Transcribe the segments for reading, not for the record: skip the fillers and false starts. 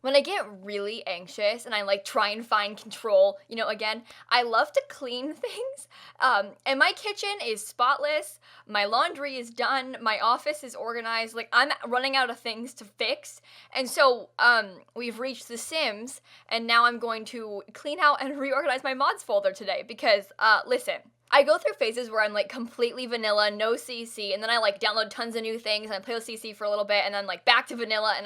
When I get really anxious and I like try and find control, again, I love to clean things. And my kitchen is spotless. My laundry is done. My office is organized. Like I'm running out of things to fix. And so we've reached The Sims, and now I'm going to clean out and reorganize my mods folder today because listen. I go through phases where I'm like completely vanilla, no CC, and then I like download tons of new things and I play with CC for a little bit and then like back to vanilla and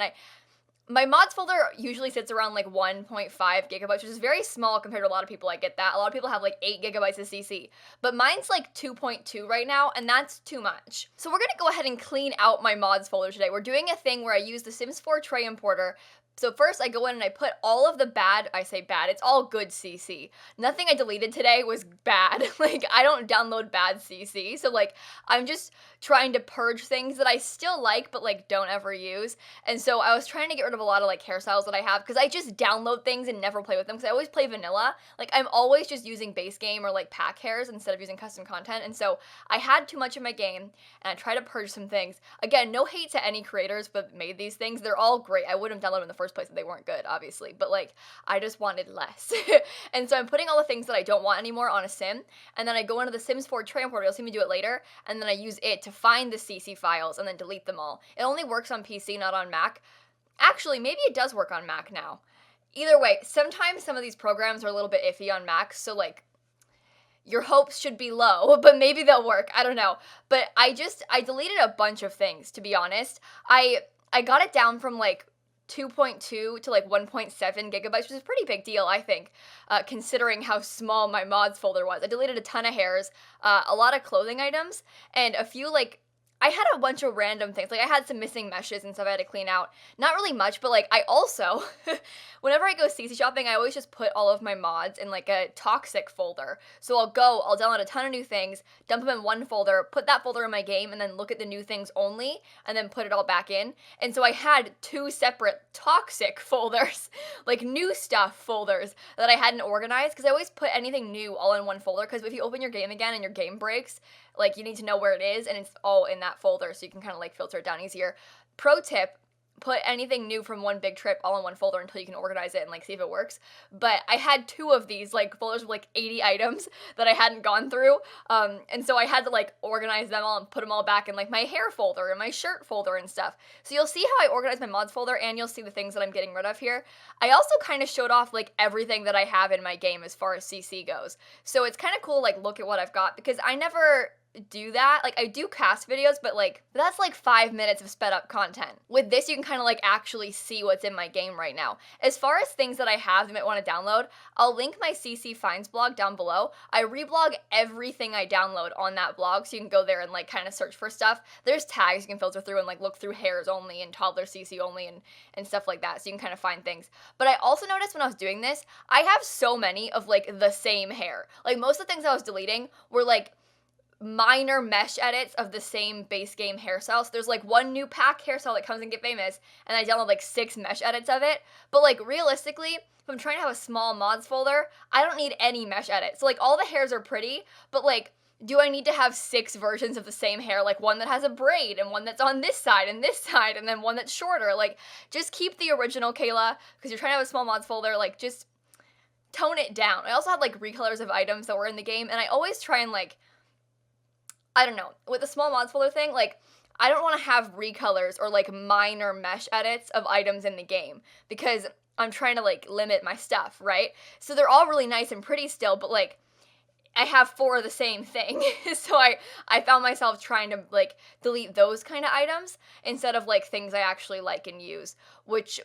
my mods folder usually sits around like 1.5 gigabytes, which is very small compared to a lot of people. I get that. A lot of people have like 8 gigabytes of CC, but mine's like 2.2 right now, and that's too much. So we're gonna go ahead and clean out my mods folder today. We're doing a thing where I use the Sims 4 tray importer. So first I go in and I put all of the bad, I say bad, it's all good CC. Nothing I deleted today was bad. Like I don't download bad CC. So like I'm just trying to purge things that I still like but like don't ever use. And so I was trying to get rid of a lot of like hairstyles that I have because I just download things and never play with them because I always play vanilla. Like I'm always just using base game or like pack hairs instead of using custom content. And so I had too much in my game and I tried to purge some things. Again, no hate to any creators but made these things. They're all great. I wouldn't have downloaded them in the first place if they weren't good, obviously. But like I just wanted less. And so I'm putting all the things that I don't want anymore on a sim. And then I go into the Sims 4 tray importer. You'll see me do it later. And then I use it to find the CC files and then delete them all. It only works on PC, not on Mac. Actually, maybe it does work on Mac now. Either way, sometimes some of these programs are a little bit iffy on Mac, so like your hopes should be low, but maybe they'll work. I don't know. But I deleted a bunch of things, to be honest. I got it down from like 2.2 to like 1.7 gigabytes, which is a pretty big deal, I think, considering how small my mods folder was. I deleted a ton of hairs, a lot of clothing items, and a few like I had a bunch of random things. Like I had some missing meshes and stuff I had to clean out. Not really much, but like I also, whenever I go CC shopping, I always just put all of my mods in like a toxic folder. So I'll download a ton of new things, dump them in one folder, put that folder in my game, and then look at the new things only, and then put it all back in. And so I had two separate toxic folders, like new stuff folders that I hadn't organized because I always put anything new all in one folder because if you open your game again and your game breaks, like you need to know where it is and it's all in that folder so you can kind of like filter it down easier. Pro tip, put anything new from one big trip all in one folder until you can organize it and like see if it works. But I had two of these like folders with like 80 items that I hadn't gone through. And so I had to like organize them all and put them all back in like my hair folder and my shirt folder and stuff. So you'll see how I organize my mods folder and you'll see the things that I'm getting rid of here. I also kind of showed off like everything that I have in my game as far as CC goes. So it's kind of cool like look at what I've got because I never do that. Like I do cast videos, but like that's like 5 minutes of sped up content. With this, you can kind of like actually see what's in my game right now. As far as things that I have you might want to download, I'll link my CC finds blog down below. I reblog everything I download on that blog, so you can go there and like kind of search for stuff. There's tags you can filter through and like look through hairs only and toddler CC only and stuff like that, so you can kind of find things. But I also noticed when I was doing this, I have so many of like the same hair. Like most of the things I was deleting were like minor mesh edits of the same base game hairstyle. So there's like one new pack hairstyle that comes in Get Famous, and I download like 6 mesh edits of it. But like realistically, if I'm trying to have a small mods folder, I don't need any mesh edits. So like all the hairs are pretty, but like do I need to have 6 versions of the same hair? Like one that has a braid and one that's on this side and then one that's shorter. Like just keep the original, Kayla, because you're trying to have a small mods folder. Like just tone it down. I also had like recolors of items that were in the game, and I always try and like I don't know, with the small mods folder thing, like, I don't want to have recolors or, like, minor mesh edits of items in the game, because I'm trying to, like, limit my stuff, right? So they're all really nice and pretty still, but, like, I have 4 of the same thing, so I found myself trying to, like, delete those kind of items instead of, like, things I actually like and use, which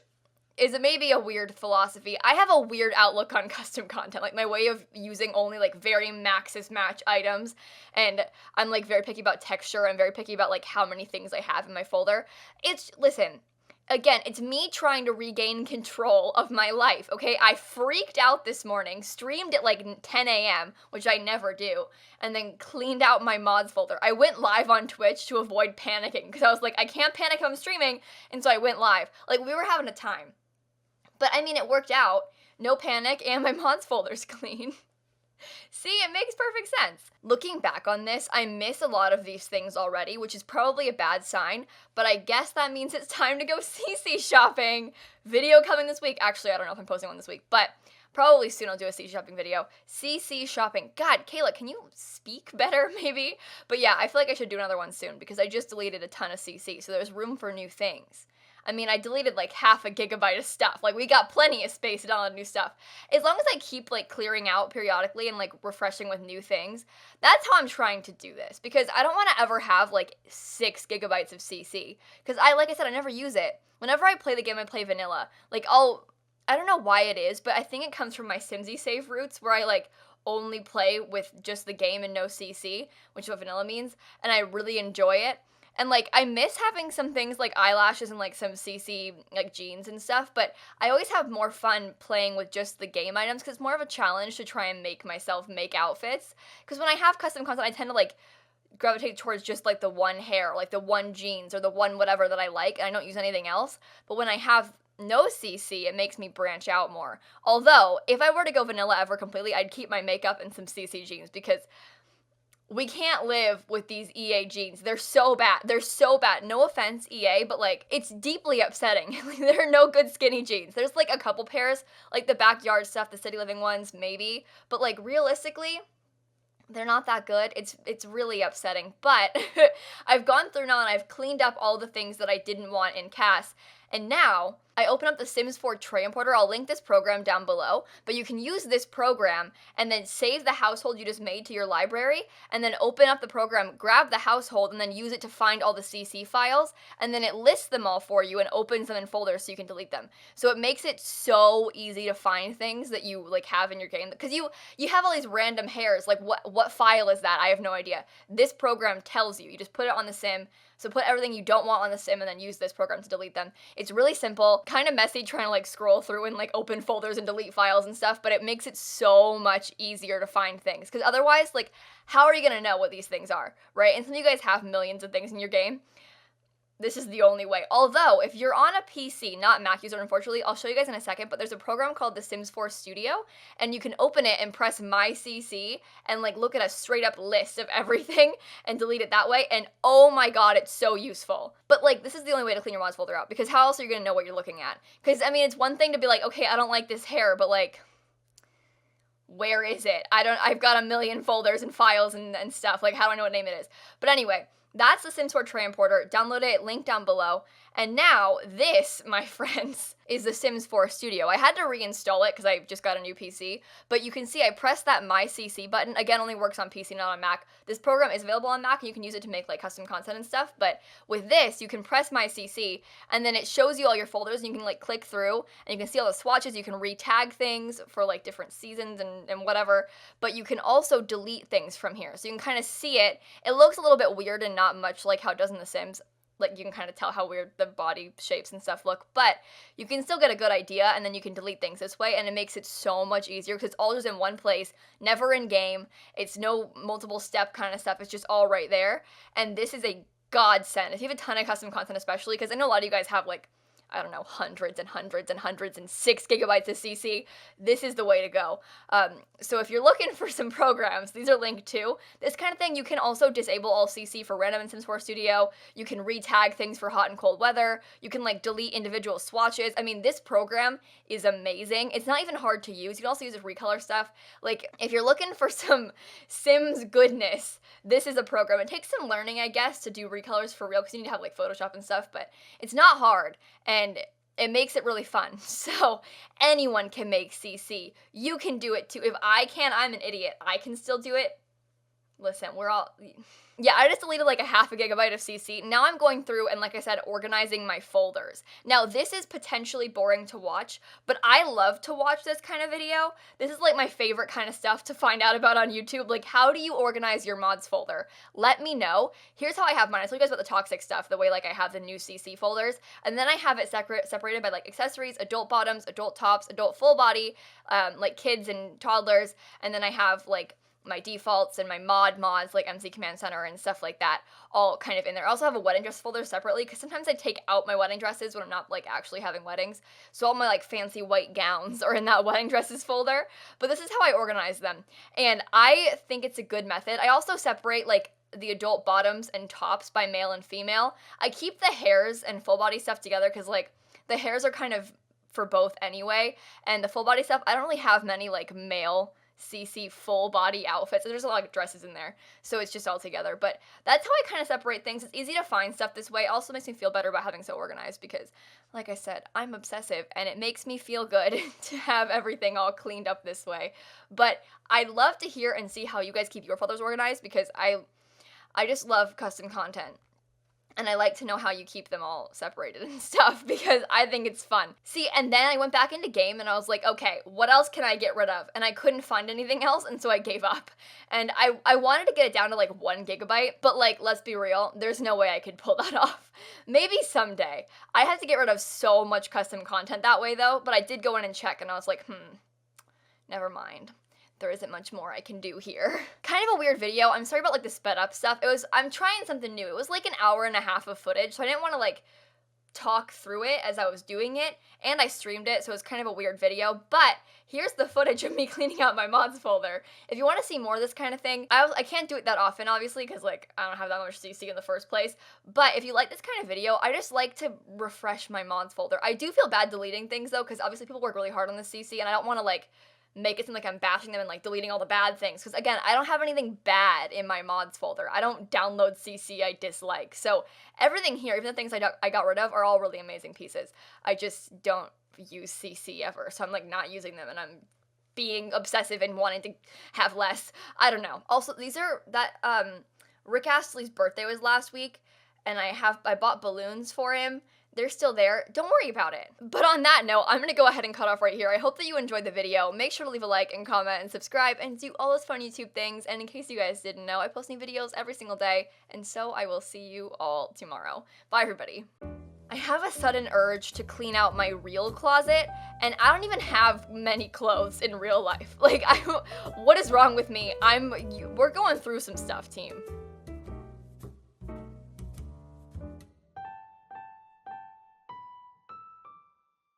is maybe a weird philosophy. I have a weird outlook on custom content, like my way of using only like very maxis match items, and I'm like very picky about texture. I'm very picky about like how many things I have in my folder. Listen, again, it's me trying to regain control of my life, okay? I freaked out this morning, streamed at like 10 a.m., which I never do, and then cleaned out my mods folder. I went live on Twitch to avoid panicking, because I was like, I can't panic if I'm streaming, and so I went live. Like, we were having a time. But I mean, it worked out. No panic, and my mods folder's clean. See, it makes perfect sense. Looking back on this, I miss a lot of these things already, which is probably a bad sign, but I guess that means it's time to go CC shopping. Video coming this week. Actually, I don't know if I'm posting one this week, but probably soon I'll do a CC shopping video. CC shopping. God, Kayla, can you speak better maybe? But yeah, I feel like I should do another one soon because I just deleted a ton of CC, so there's room for new things. I mean, I deleted like half a gigabyte of stuff. Like, we got plenty of space to download new stuff. As long as I keep like clearing out periodically and like refreshing with new things, that's how I'm trying to do this. Because I don't want to ever have like 6 gigabytes of CC. Because like I said, I never use it. Whenever I play the game, I play vanilla. Like, I don't know why it is, but I think it comes from my simsie save roots where I like only play with just the game and no CC, which is what vanilla means. And I really enjoy it. And, like, I miss having some things like eyelashes and, like, some CC, like, jeans and stuff, but I always have more fun playing with just the game items because it's more of a challenge to try and make myself make outfits. Because when I have custom content, I tend to, like, gravitate towards just, like, the one hair, like, the one jeans or the one whatever that I like, and I don't use anything else. But when I have no CC, it makes me branch out more. Although, if I were to go vanilla ever completely, I'd keep my makeup and some CC jeans because we can't live with these EA jeans. They're so bad. They're so bad. No offense, EA, but, like, it's deeply upsetting. There are no good skinny jeans. There's, like, a couple pairs, like the backyard stuff, the city living ones, maybe. But, like, realistically, they're not that good. It's really upsetting. But I've gone through now and I've cleaned up all the things that I didn't want in CAS. And now I open up the Sims 4 tray importer. I'll link this program down below, but you can use this program and then save the household you just made to your library and then open up the program, grab the household, and then use it to find all the CC files, and then it lists them all for you and opens them in folders so you can delete them. So it makes it so easy to find things that you like have in your game because you have all these random hairs, like what file is that? I have no idea. This program tells you. You just put it on the sim. So put everything you don't want on the sim and then use this program to delete them. It's really simple, kind of messy trying to like scroll through and like open folders and delete files and stuff, but it makes it so much easier to find things. Because otherwise, like, how are you gonna know what these things are, right? And some of you guys have millions of things in your game. This is the only way. Although, if you're on a PC, not Mac user, unfortunately, I'll show you guys in a second, but there's a program called the Sims 4 Studio, and you can open it and press My CC, and, like, look at a straight-up list of everything, and delete it that way, and oh my god, it's so useful. But, like, this is the only way to clean your mods folder out, because how else are you gonna know what you're looking at? Because, I mean, it's one thing to be like, okay, I don't like this hair, but, like, where is it? I've got a million folders and files and stuff, like, how do I know what name it is? But anyway, that's the Sims 4 tray importer. Download it, link down below. And now, this, my friends, is the Sims 4 Studio. I had to reinstall it because I just got a new PC, but you can see I pressed that My CC button. Again, only works on PC, not on Mac. This program is available on Mac, and you can use it to make like custom content and stuff, but with this, you can press My CC, and then it shows you all your folders, and you can like click through, and you can see all the swatches. You can re-tag things for like different seasons and whatever, but you can also delete things from here. So you can kind of see it. It looks a little bit weird and not much like how it does in The Sims. Like, you can kind of tell how weird the body shapes and stuff look, but you can still get a good idea, and then you can delete things this way, and it makes it so much easier, because it's all just in one place, never in game, it's no multiple step kind of stuff, it's just all right there, and this is a godsend. If you have a ton of custom content especially, because I know a lot of you guys have, like, I don't know, hundreds and hundreds and hundreds and 6 gigabytes of CC, this is the way to go. So if you're looking for some programs, these are linked too. This kind of thing, you can also disable all CC for random in Sims 4 Studio. You can re-tag things for hot and cold weather. You can like delete individual swatches. I mean, this program is amazing. It's not even hard to use. You can also use it for recolor stuff. Like, if you're looking for some Sims goodness, this is a program. It takes some learning, I guess, to do recolors for real, because you need to have like Photoshop and stuff, but it's not hard. And it makes it really fun. So anyone can make CC. You can do it too. If I can, I'm an idiot. I can still do it. Listen, we're all... Yeah, I just deleted like a half a gigabyte of CC. Now I'm going through and, like I said, organizing my folders. Now, this is potentially boring to watch, but I love to watch this kind of video. This is like my favorite kind of stuff to find out about on YouTube. Like, how do you organize your mods folder? Let me know. Here's how I have mine. I told you guys about the toxic stuff, the way like I have the new CC folders, and then I have it separated by like accessories, adult bottoms, adult tops, adult full body, like kids and toddlers, and then I have like my defaults and my mods like MC Command Center and stuff like that all kind of in there. I also have a wedding dress folder separately because sometimes I take out my wedding dresses when I'm not like actually having weddings. So all my like fancy white gowns are in that wedding dresses folder. But this is how I organize them. And I think it's a good method. I also separate like the adult bottoms and tops by male and female. I keep the hairs and full body stuff together because like the hairs are kind of for both anyway. And the full body stuff, I don't really have many like male CC full body outfits. There's a lot of dresses in there, so it's just all together. But that's how I kind of separate things. It's easy to find stuff this way. It also makes me feel better about having so organized because, like I said, I'm obsessive and it makes me feel good to have everything all cleaned up this way. But I'd love to hear and see how you guys keep your folders organized because I just love custom content. And I like to know how you keep them all separated and stuff because I think it's fun. See, and then I went back into game and I was like, okay, what else can I get rid of? And I couldn't find anything else, and so I gave up. And I wanted to get it down to like 1 gigabyte, but like, let's be real, there's no way I could pull that off. Maybe someday. I had to get rid of so much custom content that way though, but I did go in and check and I was like, never mind. There isn't much more I can do here. Kind of a weird video. I'm sorry about like the sped up stuff. I'm trying something new. It was like an hour and a half of footage, so I didn't want to like talk through it as I was doing it, and I streamed it, so it was kind of a weird video, but here's the footage of me cleaning out my mods folder. If you want to see more of this kind of thing, I can't do it that often, obviously, because like I don't have that much CC in the first place, but if you like this kind of video, I just like to refresh my mods folder. I do feel bad deleting things though, because obviously people work really hard on the CC, and I don't want to like make it seem like I'm bashing them and like deleting all the bad things, because again, I don't have anything bad in my mods folder. I don't download CC I dislike, so everything here, even the things I got rid of, are all really amazing pieces. I just don't use CC ever, so I'm like not using them, and I'm being obsessive and wanting to have less. I don't know. Also, these are Rick Astley's birthday was last week, and I bought balloons for him. They're still there. Don't worry about it. But on that note, I'm gonna go ahead and cut off right here. I hope that you enjoyed the video. Make sure to leave a like and comment and subscribe and do all those fun YouTube things. And in case you guys didn't know, I post new videos every single day. And so I will see you all tomorrow. Bye, everybody. I have a sudden urge to clean out my real closet, and I don't even have many clothes in real life. Like, what is wrong with me? We're going through some stuff, team.